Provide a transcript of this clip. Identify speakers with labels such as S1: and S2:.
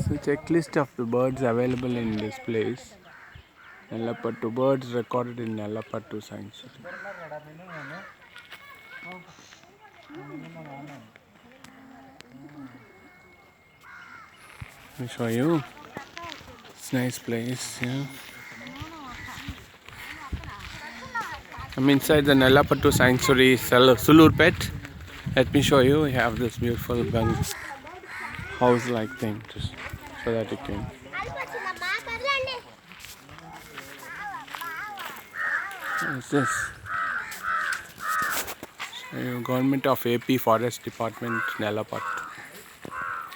S1: So checklist of the birds available in this place. Nellapattu birds recorded in Nellapattu Sanctuary. Let me show you. It's a nice place. Yeah. I'm inside the Nellapattu Sanctuary Sullurpet. Let me show you. We have this beautiful house-like thing just so that you can. What is this? Government of AP Forest Department, Nellapattu.